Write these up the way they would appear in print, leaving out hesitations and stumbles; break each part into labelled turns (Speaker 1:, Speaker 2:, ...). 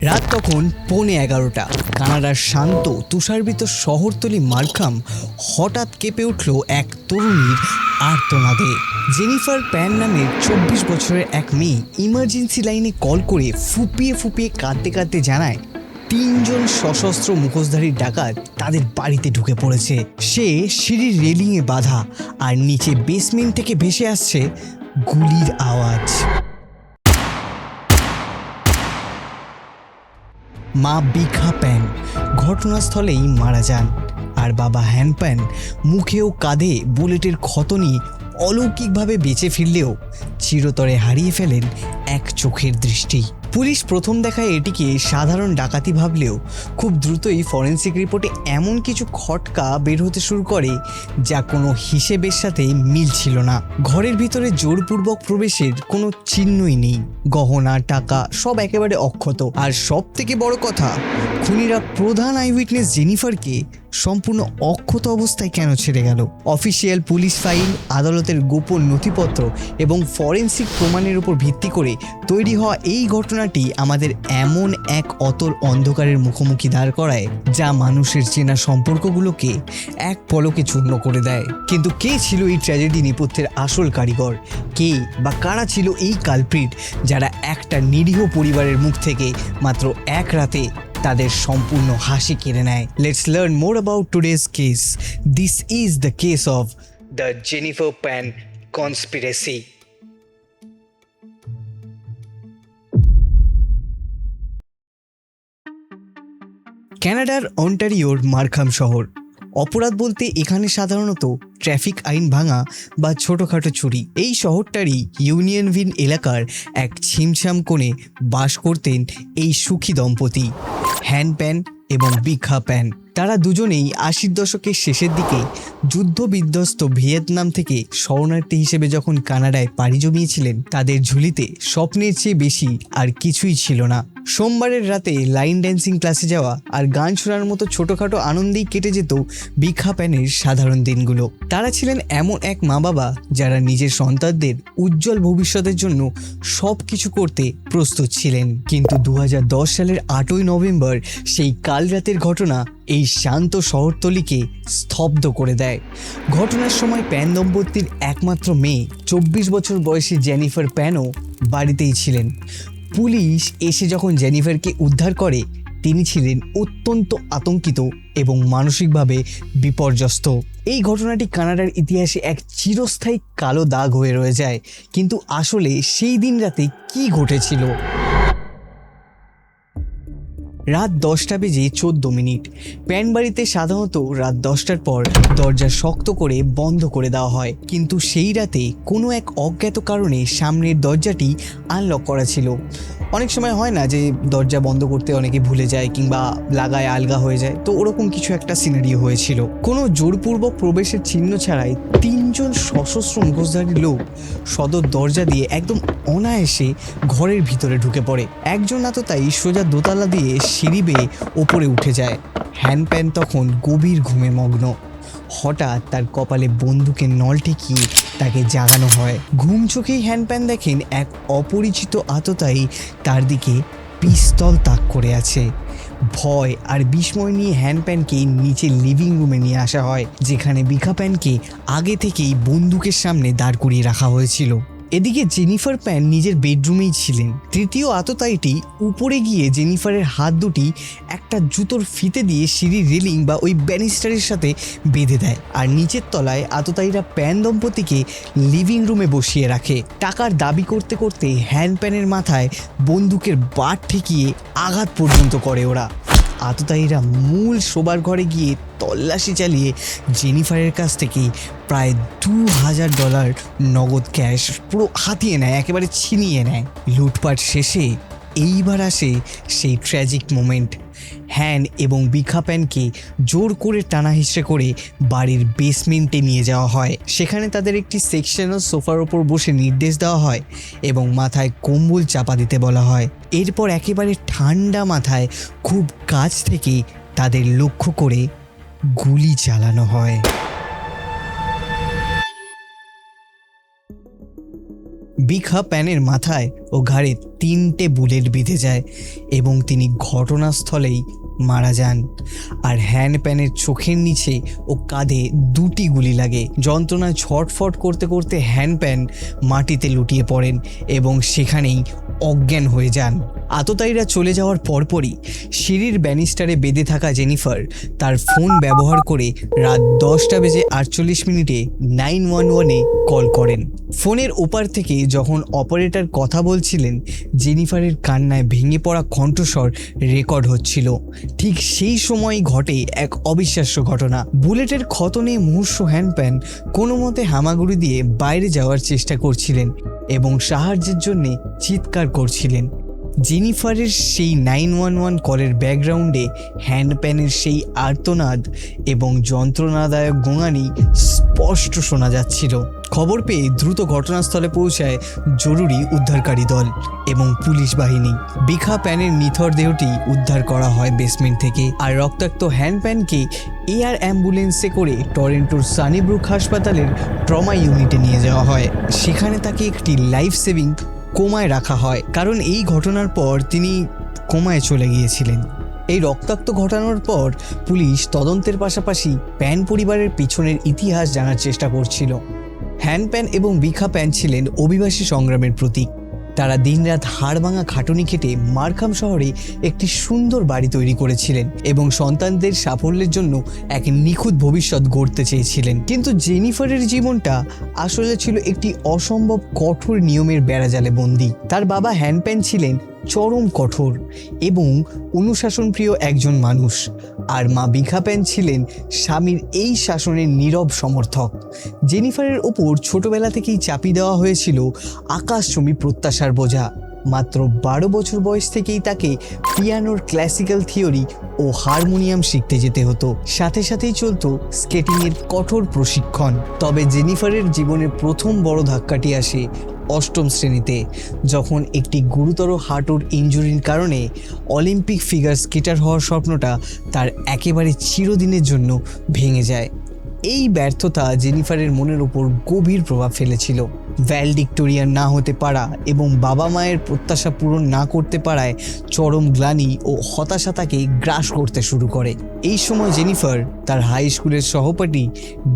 Speaker 1: রাত তখন 11:15। কানাডার শান্ত তুষারবৃত শহরতলি মার্কাম হঠাৎ কেঁপে উঠল এক তরুণীর আর্তনাদে। জেনিফার প্যান নামের 24 বছরের এক মেয়ে ইমার্জেন্সি লাইনে কল করে ফুপিয়ে ফুপিয়ে কাঁদতে কাঁদতে জানায় 3 জন সশস্ত্র মুখোশধারী ডাকাত তাদের বাড়িতে ঢুকে পড়েছে। সে সিঁড়ির রেলিংয়ে বাঁধা, আর নিচে বেসমেন্ট থেকে ভেসে আসছে গুলির আওয়াজ। মা বিখা প্যান ঘটনাস্থলেই মারা যান, আর বাবা হ্যান প্যান মুখে ও কাঁধে বুলেটের ক্ষত নিয়ে অলৌকিকভাবে বেঁচে ফিরলেও চিরতরে হারিয়ে ফেলেন এক চোখের দৃষ্টি। পুলিশ প্রথম দেখায় এটিকে সাধারণ ডাকাতি ভাবলেও খুব দ্রুতই ফরেন্সিক রিপোর্টে এমন কিছু খটকা বের হতে শুরু করে যা কোনো হিসেবের সাথে মিল ছিল না। ঘরের ভিতরে জোরপূর্বক প্রবেশের কোনো চিহ্নই নেই, গহনা টাকা সব একেবারে অক্ষত। আর সব থেকে বড় কথা, খুনিরা প্রধান আইউইটনেস জেনিফারকে সম্পূর্ণ অক্ষত অবস্থায় কেন ছেড়ে গেল? অফিসিয়াল পুলিশ ফাইল, আদালতের গোপন নথিপত্র এবং ফরেন্সিক প্রমাণের উপর ভিত্তি করে তৈরি হওয়া এই ঘটনাটি আমাদের এমন এক অতল অন্ধকারের মুখোমুখি দাঁড় করায় যা মানুষের চেনা সম্পর্কগুলোকে এক পলকে চূর্ণ করে দেয়। কিন্তু কে ছিল এই ট্র্যাজেডি নেপথ্যের আসল কারিগর? কে বা কারা ছিল এই কালপ্রিট যারা একটা নিরীহ পরিবারের মুখ থেকে মাত্র এক রাতে তাদের সম্পূর্ণ হাসি কেড়ে নেয়? Let's learn more about today's case. This is the case of the Jennifer pan conspiracy. কানাডার অন্টারিওর মার্কাম শহর। অপরাধ বলতে এখানে সাধারণত ট্রাফিক আইন ভাঙা বা ছোটোখাটো চুরি। এই শহরটারই ইউনিয়নভিন এলাকার এক ছিমছাম কোণে বাস করতেন এই সুখী দম্পতি, হ্যান প্যান এবং বিখা প্যান। তারা দুজনেই 80 দশকের শেষের দিকে যুদ্ধবিধ্বস্ত ভিয়েতনাম থেকে শরণার্থী হিসেবে যখন কানাডায় পাড়ি জমিয়েছিলেন, তাদের ঝুলিতে স্বপ্নের চেয়ে বেশি আর কিছুই ছিল না। সোমবারের রাতে লাইন ড্যান্সিং ক্লাসে যাওয়া আর গান শোনার মতো ছোটোখাটো আনন্দেই কেটে যেত বিখা প্যানের সাধারণ দিনগুলো। তারা ছিলেন এমন এক মা বাবা যারা নিজের সন্তানদের উজ্জ্বল ভবিষ্যতের জন্য সব কিছু করতে প্রস্তুত ছিলেন। কিন্তু 2010 সালের 8ই নভেম্বর সেই কাল রাতের ঘটনা এই শান্ত শহরতলিকে স্তব্ধ করে দেয়। ঘটনার সময় প্যান দম্পতির একমাত্র মেয়ে 24 বছর বয়সী জেনিফার প্যানও বাড়িতেই ছিলেন। পুলিশ এসে যখন জেনিফারকে উদ্ধার করে, তিনি ছিলেন অত্যন্ত আতঙ্কিত এবং মানসিকভাবে বিপর্যস্ত। এই ঘটনাটি কানাডার ইতিহাসে এক চিরস্থায়ী কালো দাগ হয়ে রয়ে যায়। কিন্তু আসলে সেই দিন রাতে কি ঘটেছিল? রাত 10:14। প্যান বাড়িতে সাধারণত রাত 10টার পর দরজা শক্ত করে বন্ধ করে দেওয়া হয়, কিন্তু সেই রাতে কোনো এক অজ্ঞাত কারণে সামনের দরজাটি আনলক করা ছিল। অনেক সময় হয় না যে দরজা বন্ধ করতে অনেকে ভুলে যায় কিংবা লাগায় আলগা হয়ে যায়, তো ওরকম কিছু একটা সিনারিও হয়েছিল। কোনো জোরপূর্বক প্রবেশের চিহ্ন ছাড়াই 3 জন সশস্ত্র মুখোশধারী লোক সদর দরজা দিয়ে একদম অনায়াসে ঘরের ভিতরে ঢুকে পড়ে। একজন আততায়ী সোজা দোতলা দিয়ে সিঁড়ি বেয়ে ওপরে উঠে যায়। হ্যান প্যান তখন গভীর ঘুমে মগ্ন। হঠাৎ তার কপালে বন্দুকের নল ঠেকিয়ে তাকে জাগানো হয়। ঘুম চোখেই হ্যান প্যান দেখেন এক অপরিচিত আততায়ী তার দিকে পিস্তল তাক করে আছে। ভয় আর বিস্ময় নিয়ে হ্যান প্যানকে নিচে লিভিং রুমে নিয়ে আসা হয়, যেখানে বিখা প্যানকে আগে থেকেই বন্দুকের সামনে দাঁড় করিয়ে রাখা হয়েছিল। এদিকে জেনিফার প্যান নিজের বেডরুমেই ছিলেন। তৃতীয় আততায়ীটি উপরে গিয়ে জেনিফারের হাত দুটি একটা জুতোর ফিতে দিয়ে সিঁড়ির রেলিং বা ওই ব্যানিস্টারের সাথে বেঁধে দেয়, আর নিচের তলায় আততায়ীরা প্যান দম্পতিকে লিভিং রুমে বসিয়ে রাখে। টাকার দাবি করতে করতে হ্যান প্যানের মাথায় বন্দুকের বাট ঠেকিয়ে আঘাত পর্যন্ত করে ওরা। আততায়ীরা মূল শোবার ঘরে গিয়ে তল্লাশি চালিয়ে জেনিফারের কাছ থেকে প্রায় $2000 নগদ ক্যাশ পুরো হাতিয়ে নেয়, একেবারে ছিনিয়ে নেয়। লুটপাট শেষে এইবার আসে সেই ট্র্যাজিক মোমেন্ট। হ্যান এবং বিখা প্যানকে জোর করে টানা হিচড়ে করে বাড়ির বেসমেন্টে নিয়ে যাওয়া হয়। সেখানে তাদের একটি সেকশনাল সোফার ওপর বসে নির্দেশ দেওয়া হয় এবং মাথায় কম্বল চাপা দিতে বলা হয়। এরপর একেবারে ঠান্ডা মাথায় খুব কাছ থেকে তাদের লক্ষ্য করে গুলি চালানো হয়। বিখা প্যানের মাথায় ও ঘাড়ে 3টে বুলেট বিঁধে যায় এবং তিনি ঘটনাস্থলেই মারা যান। আর হ্যান প্যানের চোখের নিচে ও কাঁধে 2টি গুলি লাগে। যন্ত্রণায় ছটফট করতে করতে হ্যান প্যান মাটিতে লুটিয়ে পড়েন এবং সেখানেই অজ্ঞান হয়ে যান। আততায়ীরা চলে যাওয়ার পরপরই সিঁড়ির ব্যানিস্টারে বেঁধে থাকা জেনিফার তার ফোন ব্যবহার করে রাত 10:48 911-এ কল করেন। ফোনের ওপার থেকে যখন অপারেটর কথা বলছিলেন, জেনিফারের কান্নায় ভেঙে পড়া কণ্ঠস্বর রেকর্ড হচ্ছিল। ঠিক সেই সময়ই ঘটে এক অবিশ্বাস্য ঘটনা। বুলেটের ক্ষত নিয়ে মুহূর্ষ হ্যান্ডপ্যান কোনো মতে হামাগুড়ি দিয়ে বাইরে যাওয়ার চেষ্টা করছিলেন এবং সাহায্যের জন্য চিৎকার করছিলেন। জেনিফারের সেই 911 কলের ব্যাকগ্রাউন্ডে হ্যান্ডপ্যানের সেই আর্তনাদ এবং যন্ত্রণাদায়ক গোঙানি স্পষ্ট শোনা যাচ্ছিল। খবর পেয়ে দ্রুত ঘটনাস্থলে পৌঁছায় জরুরি উদ্ধারকারী দল এবং পুলিশ বাহিনী। বিখা প্যানের নিথর দেহটি উদ্ধার করা হয় বেসমেন্ট থেকে, আর রক্তাক্ত হ্যান্ডপ্যানকে এয়ার অ্যাম্বুলেন্সে করে টরন্টোর সানিব্রুক হাসপাতালের ট্রমা ইউনিটে নিয়ে যাওয়া হয়। সেখানে তাকে একটি লাইফ সেভিং কোমায় রাখা হয়, কারণ এই ঘটনার পর তিনি কোমায় চলে গিয়েছিলেন। এই রক্তাক্ত ঘটানোর পর পুলিশ তদন্তের পাশাপাশি প্যান পরিবারের পিছনের ইতিহাস জানার চেষ্টা করছিল। হ্যান্ডপ্যান এবং বিখা প্যান ছিলেন অভিবাসী সংগ্রামের প্রতীক। তারা দিনরাত হাড়ভাঙা খাটুনি খেটে মার্খাম শহরে একটি সুন্দর বাড়ি তৈরি করেছিলেন এবং সন্তানদের সাফল্যের জন্য এক নিখুঁত ভবিষ্যৎ গড়তে চেয়েছিলেন। কিন্তু জেনিফারের জীবনটা আসলে ছিল একটি অসম্ভব কঠোর নিয়মের বেড়াজালে বন্দী। তার বাবা হ্যান্ডপ্যান ছিলেন চরম কঠোর এবং অনুশাসনপ্রিয় একজন মানুষ, আর মা বিখা প্যান ছিলেন স্বামীর এই শাসনের নীরব সমর্থক। জেনিফারের ওপর ছোটবেলা থেকেই চাপিয়ে দেওয়া হয়েছিল আকাশচুম্বী প্রত্যাশার বোঝা। মাত্র 12 বছর বয়স থেকেই তাকে পিয়ানোর ক্লাসিক্যাল থিওরি ও হারমোনিয়াম শিখতে যেতে হতো। সাথে সাথেই চলতো স্কেটিংয়ের কঠোর প্রশিক্ষণ। তবে জেনিফারের জীবনের প্রথম বড় ধাক্কাটি আসে 8ম শ্রেণীতে, যখন একটি গুরুতর হাঁটুর ইনজুরির কারণে অলিম্পিক ফিগার স্কেটার হওয়ার স্বপ্নটা তার একেবারে চিরদিনের জন্য ভেঙে যায়। এই ব্যর্থতা জেনিফারের মনের উপর গভীর প্রভাব ফেলেছিল। ভ্যালডিক্টোরিয়ান না হতে পারা এবং বাবা মায়ের প্রত্যাশা পূরণ না করতে পারায় চরম গ্লানি ও হতাশা তাকে গ্রাস করতে শুরু করে। এই সময় জেনিফার তার হাই স্কুলের সহপাঠী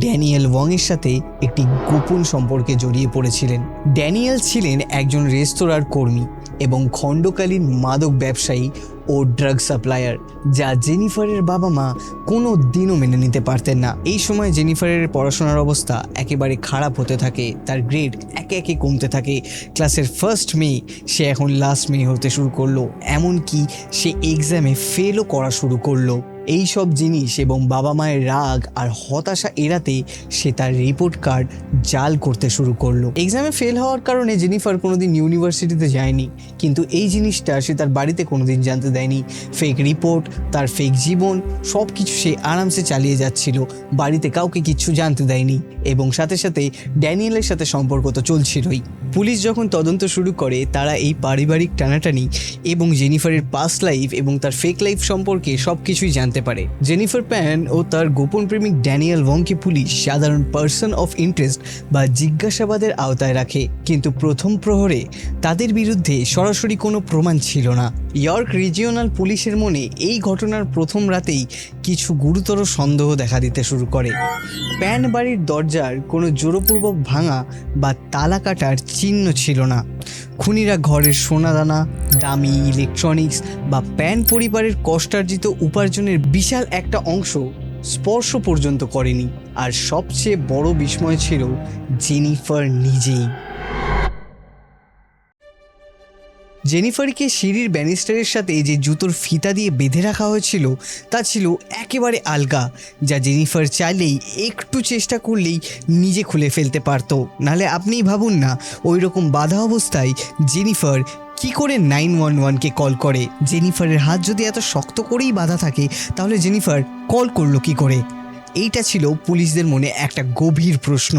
Speaker 1: ড্যানিয়েল ওয়াংয়ের সাথে একটি গোপন সম্পর্কে জড়িয়ে পড়েছিলেন। ড্যানিয়েল ছিলেন একজন রেস্তোরাঁর কর্মী এবং খণ্ডকালীন মাদক ব্যবসায়ী ও ড্রাগ সাপ্লায়ার, যা জেনিফারের বাবা মা কোনো দিনও মেনে নিতে পারতেন না। এই সময় জেনিফারের পড়াশোনার অবস্থা একেবারে খারাপ হতে থাকে। তার গ্রেড একে একে কমতে থাকে। ক্লাসের ফার্স্ট মেয়ে সে এখন লাস্ট মেয়ে হতে শুরু করলো, এমনকি সে এক্সামে ফেলও করা শুরু করলো। এই সব জিনিস এবং বাবা মায়ের রাগ আর হতাশা এড়াতে সে তার রিপোর্ট কার্ড জাল করতে শুরু করলো। এক্সামে ফেল হওয়ার কারণে জেনিফার কোনোদিন ইউনিভার্সিটিতে যায়নি, কিন্তু এই জিনিসটা সে তার বাড়িতে কোনোদিন জানতে দেয়নি। ফেক রিপোর্ট, তার ফেক জীবন, সব কিছু সে আরামসে চালিয়ে যাচ্ছিল। বাড়িতে কাউকে কিচ্ছু জানতে দেয়নি এবং সাথে সাথে ড্যানিয়েলের সাথে সম্পর্ক তো চলছিলই। পুলিশ যখন তদন্ত শুরু করে, তারা এই পারিবারিক টানাটানি এবং জেনিফারের পাস্ট লাইফ এবং তার ফেক লাইফ সম্পর্কে সব কিছুই জানতে পারে। জেনিফার প্যান ও তার গোপন প্রেমিক ড্যানিয়েল ওয়াংকে পুলিশ সাধারণ পার্সন অফ ইন্টারেস্ট বা জিজ্ঞাসাবাদের আওতায় রাখে, কিন্তু প্রথম প্রহরে তাদের বিরুদ্ধে সরাসরি কোনো প্রমাণ ছিল না। ইয়র্ক রিজিওনাল পুলিশের মনে এই ঘটনার প্রথম রাতেই কিছু গুরুতর সন্দেহ দেখা দিতে শুরু করে। প্যান বাড়ির দরজার কোনো জোরপূর্বক ভাঙা বা তালা কাটার চিহ্ন ছিল না। খুনিরা ঘরের সোনাদানা, দামি ইলেকট্রনিক্স বা প্যান পরিবারের কষ্টার্জিত উপার্জনের বিশাল একটা অংশ স্পর্শ পর্যন্ত করেনি। আর সবচেয়ে বড় বিস্ময় ছিল জেনিফার নিজেই। জেনিফারকে সিঁড়ির ব্যানিস্টারের সাথে যে জুতোর ফিতা দিয়ে বেঁধে রাখা হয়েছিল তা ছিল একেবারে আলগা, যা জেনিফার চাইলেই একটু চেষ্টা করলেই নিজে খুলে ফেলতে পারতো। নাহলে আপনিই ভাবুন না, ওই রকম বাধা অবস্থায় জেনিফার কি করে 911-কে কল করে। জেনিফারের হাত যদি এত শক্ত করেই বাধা থাকে, তাহলে জেনিফার কল করলো কি করে? এইটা ছিল পুলিশদের মনে একটা গভীর প্রশ্ন।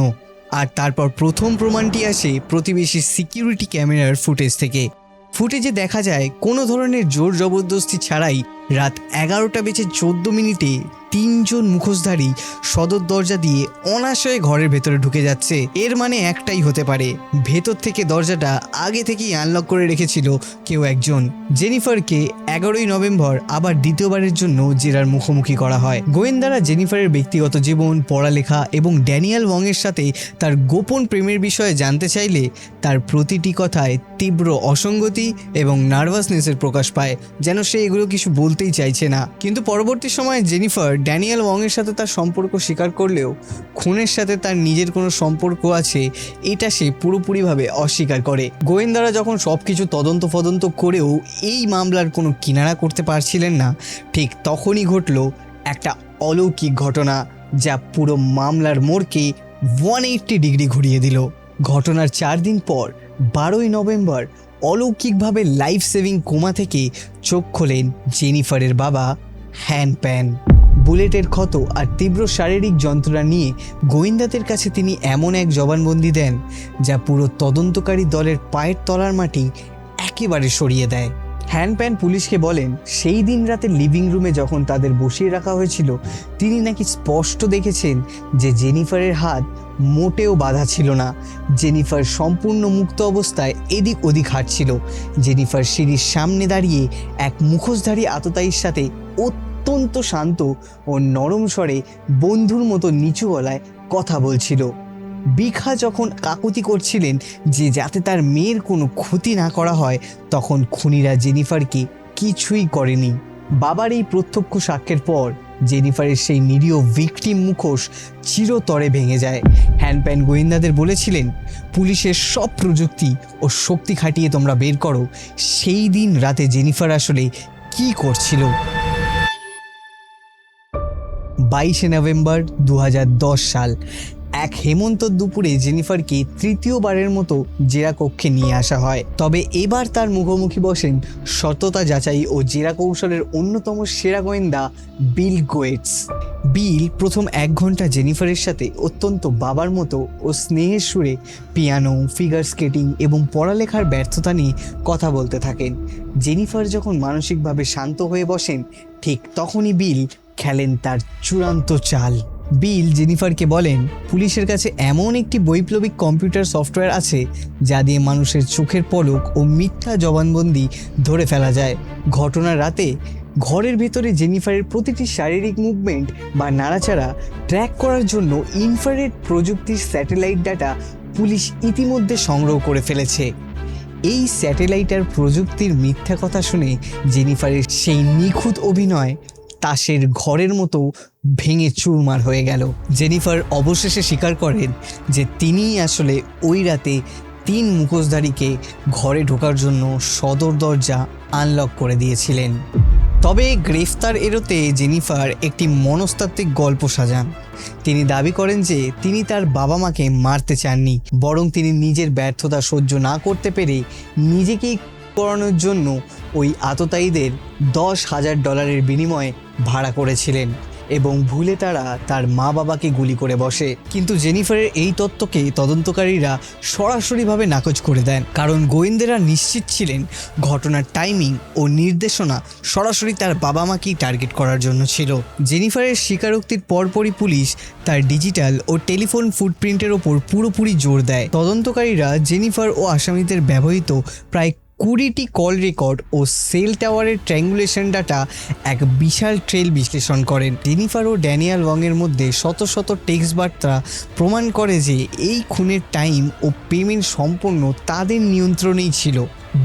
Speaker 1: আর তারপর প্রথম প্রমাণটি আসে প্রতিবেশীর সিকিউরিটি ক্যামেরার ফুটেজ থেকে। ফুটেজে দেখা যায় কোনো ধরনের জোর জবরদস্তি ছাড়াই রাত 11:14 তিনজন মুখোশধারী সদর দরজা দিয়ে অনায়াসে ঘরের ভেতরে ঢুকে যাচ্ছে। এর মানে একটাই হতে পারে, ভেতর থেকে দরজাটা আগে থেকেই আনলক করে রেখেছিল কেউ একজন। জেনিফারকে 11ই নভেম্বর আবার দ্বিতীয়বারের জন্য জেরার মুখোমুখি করা হয়। গোয়েন্দারা জেনিফারের ব্যক্তিগত জীবন, পড়ালেখা এবং ড্যানিয়েল ওয়াংয়ের সাথে তার গোপন প্রেমের বিষয়ে জানতে চাইলে তার প্রতিটি কথায় তীব্র অসঙ্গতি এবং নার্ভাসনেসের প্রকাশ পায়, যেন সে এগুলো কিছু বলতেই চাইছে না। কিন্তু পরবর্তী সময়ে জেনিফার ড্যানিয়েল ওয়াংয়ের সাথে তার সম্পর্ক স্বীকার করলেও খুনের সাথে তার নিজের কোনো সম্পর্ক আছে এটা সে পুরোপুরিভাবে অস্বীকার করে। গোয়েন্দারা যখন সব কিছু তদন্ত করেও এই মামলার কোনো কিনারা করতে পারছিলেন না, ঠিক তখনই ঘটল একটা অলৌকিক ঘটনা যা পুরো মামলার মোড়কে 180 ডিগ্রি ঘুরিয়ে দিল। ঘটনার 4 দিন পর 12ই নভেম্বর অলৌকিকভাবে লাইফ সেভিং কোমা থেকে চোখ খোলেন জেনিফারের বাবা হ্যান প্যান। বুলেটের ক্ষত আর তীব্র শারীরিক যন্ত্রণা নিয়ে গোয়েন্দাদের কাছে তিনি এমন এক জবানবন্দি দেন যা পুরো তদন্তকারী দলের পায়ের তলার মাটি একেবারে সরিয়ে দেয়। হ্যান প্যান পুলিশকে বলেন সেই দিন রাতে লিভিং রুমে যখন তাদের বসিয়ে রাখা হয়েছিল তিনি নাকি স্পষ্ট দেখেছেন যে জেনিফারের হাত মোটেও বাঁধা ছিল না। জেনিফার সম্পূর্ণ মুক্ত অবস্থায় এদিক ওদিক হাঁটছিল। জেনিফার সিঁড়ির সামনে দাঁড়িয়ে এক মুখোশধারী আততায়ীর সাথে অত্যন্ত শান্ত ও নরম স্বরে বন্ধুর মতো নিচু গলায় কথা বলছিল। বিখা যখন কাকুতি করছিলেন যে যাতে তার মেয়ের কোনো ক্ষতি না করা হয়, তখন খুনিরা জেনিফারকে কিছুই করেনি। বাবার এই প্রত্যক্ষ সাক্ষ্যের পর জেনিফারের সেই নিরীহ ভিকটিম মুখোশ চিরতরে ভেঙে যায়। হ্যানপ্যান গোয়েন্দাদের বলেছিলেন, পুলিশের সব প্রযুক্তি ও শক্তি খাটিয়ে তোমরা বের করো সেই দিন রাতে জেনিফার আসলে কি করছিল। 22শে নভেম্বর 2010 সাল এক হেমন্ত দুপুরে জেনিফারকে তৃতীয়বারের মতো জেরা কক্ষে নিয়ে আসা হয়। তবে এবার তার মুখোমুখি বসেন সততা যাচাই ও জেরা কৌশলের অন্যতম সেরা গোয়েন্দা বিল গোয়েটস। বিল প্রথম 1 ঘন্টা জেনিফারের সাথে অত্যন্ত বাবার মতো ও স্নেহের সুরে পিয়ানো, ফিগার স্কেটিং এবং পড়ালেখার ব্যর্থতা নিয়ে কথা বলতে থাকেন। জেনিফার যখন মানসিকভাবে শান্ত হয়ে বসেন, ঠিক তখনই বিল খেলেন তার চূড়ান্ত চাল। বিল জেনিফারকে বলেন, পুলিশের কাছে এমন একটি বৈপ্লবিক কম্পিউটার সফটওয়্যার আছে যা দিয়ে মানুষের চোখের পলক ও মিথ্যা জবানবন্দি ধরে ফেলা যায়। ঘটনার রাতে ঘরের ভেতরে জেনিফারের প্রতিটি শারীরিক মুভমেন্ট বা নাড়াচাড়া ট্র্যাক করার জন্য ইনফ্রারেড প্রযুক্তির স্যাটেলাইট ডাটা পুলিশ ইতিমধ্যে সংগ্রহ করে ফেলেছে। এই স্যাটেলাইটার প্রযুক্তির মিথ্যা কথা শুনে জেনিফারের সেই নিখুঁত অভিনয় তাসের ঘরের মতো ভেঙে চুরমার হয়ে গেল। জেনিফার অবশেষে স্বীকার করেন যে তিনিই আসলে ওই রাতে 3 মুখোশধারীকে ঘরে ঢোকার জন্য সদর দরজা আনলক করে দিয়েছিলেন। তবে গ্রেফতার এড়োতে জেনিফার একটি মনস্তাত্ত্বিক গল্প সাজান। তিনি দাবি করেন যে তিনি তার বাবা মাকে মারতে চাননি, বরং তিনি নিজের ব্যর্থতা সহ্য না করতে পেরে নিজেকেই করানোর জন্য ওই আততায়ীদের $10,000 বিনিময়ে ভাড়া করেছিলেন এবং ভুলে তারা তার মা বাবাকে গুলি করে বসে। কিন্তু জেনিফারের এই তত্ত্বকে তদন্তকারীরা সরাসরিভাবে নাকচ করে দেন, কারণ গোয়েন্দারা নিশ্চিত ছিলেন ঘটনার টাইমিং ও নির্দেশনা সরাসরি তার বাবা মাকেই টার্গেট করার জন্য ছিল। জেনিফারের স্বীকারোক্তির পরপরই পুলিশ তার ডিজিটাল ও টেলিফোন ফুটপ্রিন্টের ওপর পুরোপুরি জোর দেয়। তদন্তকারীরা জেনিফার ও আসামিদের ব্যবহৃত প্রায় 20টি কল রেকর্ড ও সেল টাওয়ারের ট্রায়াঙ্গুলেশন ডাটা এক বিশাল ট্রেল বিশ্লেষণ করেন। জেনিফার ও ড্যানিয়েল ওয়াংয়ের মধ্যে শত শত টেক্সট বার্তা প্রমাণ করে যে এই খুনের টাইম ও পেমেন্ট সম্পূর্ণ তাদের নিয়ন্ত্রণেই ছিল।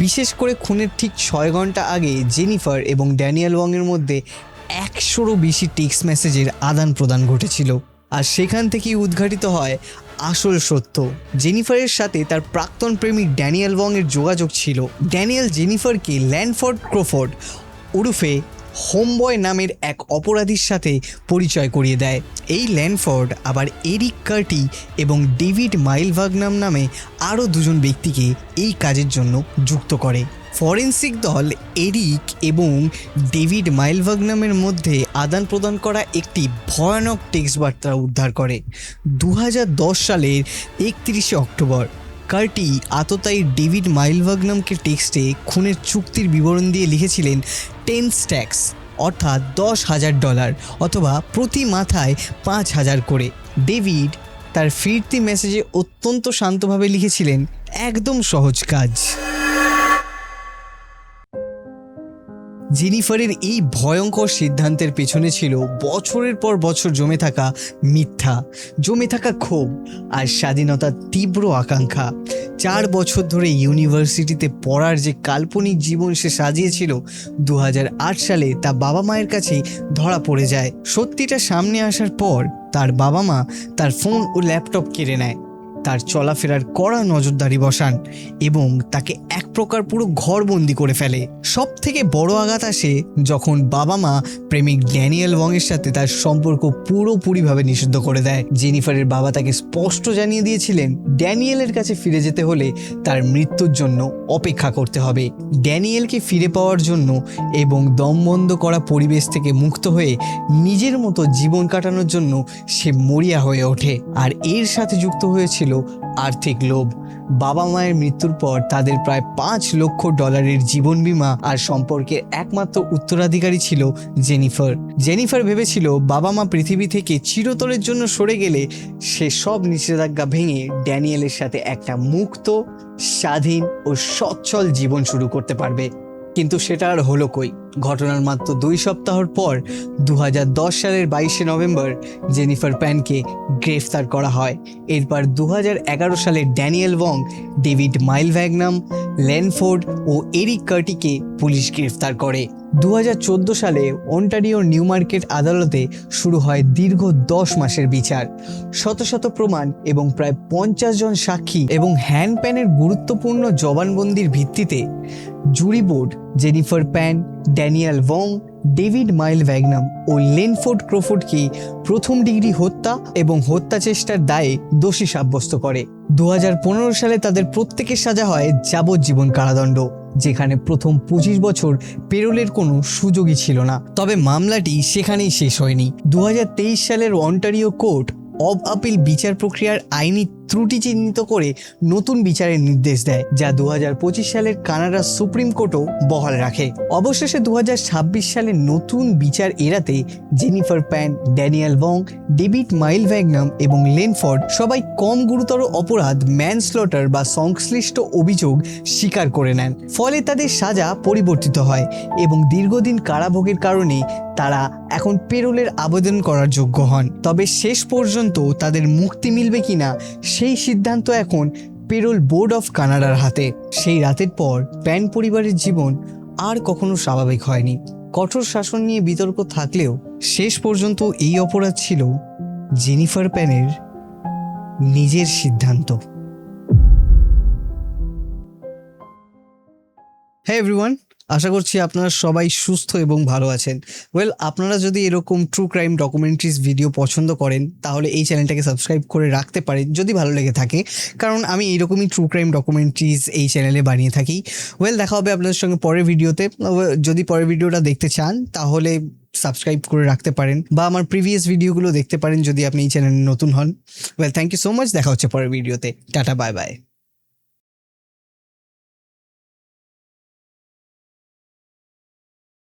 Speaker 1: বিশেষ করে খুনের ঠিক 6 ঘন্টা আগে জেনিফার এবং ড্যানিয়েল ওয়াংয়ের মধ্যে 100রও বেশি টেক্সট মেসেজের আদান প্রদান ঘটেছিল। আর সেখান থেকেই উদ্ঘাটিত হয় আসল সত্য। জেনিফারের সাথে তার প্রাক্তন প্রেমিক ড্যানিয়েল ওয়াংয়ের যোগাযোগ ছিল। ড্যানিয়েল জেনিফারকে ল্যান্ডফোর্ড ক্রফোর্ড ওরফে হোমবয় নামের এক অপরাধীর সাথে পরিচয় করিয়ে দেয়। এই ল্যান্ডফোর্ড আবার এরিক কার্টি এবং ডেভিড মাইলভাগনাম নামে আরও 2জন ব্যক্তিকে এই কাজের জন্য যুক্ত করে। ফরেন্সিক দল এরিক এবং ডেভিড মাইলভাগনামের মধ্যে আদান প্রদান করা একটি ভয়ানক টেক্সট বার্তা উদ্ধার করে। 2010 সালের 31শে অক্টোবর কার্টি আততায়ী ডেভিড মাইলভাগনামকে টেক্সটে খুনের চুক্তির বিবরণ দিয়ে লিখেছিলেন 10 স্ট্যাক্স অর্থাৎ $10,000 অথবা প্রতি মাথায় 5,000 করে। ডেভিড তার ফিরতি মেসেজে অত্যন্ত শান্তভাবে লিখেছিলেন, একদম সহজ কাজ। জেনিফারের এই ভয়ঙ্কর সিদ্ধান্তের পেছনে ছিল বছরের পর বছর জমে থাকা মিথ্যা, জমে থাকা ক্ষোভ আর স্বাধীনতার তীব্র আকাঙ্ক্ষা। 4 বছর ধরে ইউনিভার্সিটিতে পড়ার যে কাল্পনিক জীবন সে সাজিয়েছিল, 2008 সালে তা বাবা মায়ের কাছে ধরা পড়ে যায়। সত্যিটা সামনে আসার পর তার বাবা মা তার ফোন ও ল্যাপটপ কেড়ে নেয়, তার চলাফেরার কড়া নজরদারি বসান এবং তাকে এক প্রকার পুরো ঘরবন্দি করে ফেলে। সব থেকে বড় আঘাত আসে যখন বাবা মা প্রেমিক ড্যানিয়েল ওয়ংয়ের সাথে তার সম্পর্ক পুরোপুরিভাবে নিষিদ্ধ করে দেয়। জেনিফারের বাবা তাকে স্পষ্ট জানিয়ে দিয়েছিলেন, ড্যানিয়েলের কাছে ফিরে যেতে হলে তার মৃত্যুর জন্য অপেক্ষা করতে হবে। ড্যানিয়েলকে ফিরে পাওয়ার জন্য এবং দমবন্ধ করা পরিবেশ থেকে মুক্ত হয়ে নিজের মতো জীবন কাটানোর জন্য সে মরিয়া হয়ে ওঠে। আর এর সাথে যুক্ত হয়েছিল আর্থিক লোভ। বাবা মায়ের মৃত্যুর পর তাদের প্রায় $5 লক্ষ জীবন বীমা আর সম্পর্কের একমাত্র উত্তরাধিকারী ছিল জেনিফার। জেনিফার ভেবেছিল বাবা মা পৃথিবী থেকে চিরতরের জন্য সরে গেলে সে সব নিষেধাজ্ঞা ভেঙে ড্যানিয়েলের সাথে একটা মুক্ত, স্বাধীন ও সচ্ছল জীবন শুরু করতে পারবে। কিন্তু সেটা আর হলো কই। ঘটনার মাত্র 2 সপ্তাহর পর 2010 সালের 22শে নভেম্বর জেনিফার প্যানকে গ্রেফতার করা হয়। এরপর 2011 সালে ড্যানিয়েল ওয়ং, ডেভিড মাইলভ্যাগনাম, ল্যানফোর্ড ও এরিক কার্টিকে পুলিশ গ্রেফতার করে। 2014 সালে অন্টারিওর নিউ মার্কেট আদালতে শুরু হয় দীর্ঘ 10 মাসের বিচার। শত শত প্রমাণ এবং প্রায় 50 জন সাক্ষী এবং হ্যান্ড প্যানের গুরুত্বপূর্ণ জবানবন্দির ভিত্তিতে jury board Jennifer Pan, Daniel Wong, David Mylvaganam ও লেনফোর্ড ক্রোফোর্ডকে প্রথম ডিগ্রি হত্যা এবং হত্যা চেষ্টার দায়ে দোষী সাব্যস্ত করে। 2015 সালে তাদের প্রত্যেকের সাজা হয় যাবজ্জীবন কারাদণ্ড, যেখানে প্রথম 25 বছর পেরোলের কোনো সুযোগই ছিল না। তবে মামলাটি সেখানেই শেষ হয়নি। 2023 সালের অন্টারিও কোর্ট অব আপিল বিচার প্রক্রিয়ার আইনি ত্রুটি চিহ্নিত করে নতুন বিচারের নির্দেশ দেয়, যা 2025 সালের কানাডা সুপ্রিম কোর্টও বহাল রাখে। অবশেষে 2026 সালে নতুন বিচার এড়াতে Jennifer Pan, Daniel Wong, David Mylvaganam এবং লেনফোর্ড সবাই কম গুরুতর অপরাধ ম্যানস্লটার বা সংশ্লিষ্ট অভিযোগ স্বীকার করে নেন। ফলে তাদের সাজা পরিবর্তিত হয় এবং দীর্ঘদিন কারাভোগের কারণে তারা এখন পেরোলের আবেদন করার যোগ্য হন। তবে শেষ পর্যন্ত তাদের মুক্তি মিলবে কিনা সেই সিদ্ধান্ত এখন পেরোল বোর্ড অফ কানাডার হাতে। সেই রাতের পর প্যান পরিবারের জীবন আর কখনো স্বাভাবিক হয়নি। কঠোর শাসন নিয়ে বিতর্ক থাকলেও শেষ পর্যন্ত এই অপরাধ ছিল জেনিফার প্যানের নিজের সিদ্ধান্ত। হ্যাঁ এভরিওয়ান, আশা করছি আপনারা সবাই সুস্থ এবং ভালো আছেন। আপনারা যদি এরকম ট্রু ক্রাইম ডকুমেন্টারিজ ভিডিও পছন্দ করেন তাহলে এই চ্যানেলটাকে সাবস্ক্রাইব করে রাখতে পারেন যদি ভালো লেগে থাকে, কারণ আমি এইরকমই ট্রু ক্রাইম ডকুমেন্টারিজ এই চ্যানেলে বানিয়ে থাকি। দেখা হবে আপনাদের সঙ্গে পরের ভিডিওতে। যদি পরের ভিডিওটা দেখতে চান তাহলে সাবস্ক্রাইব করে রাখতে পারেন বা আমার প্রিভিয়াস ভিডিওগুলো দেখতে পারেন যদি আপনি এই চ্যানেলে নতুন হন। Thank you so much. দেখা হচ্ছে পরের ভিডিওতে। Tata, bye by.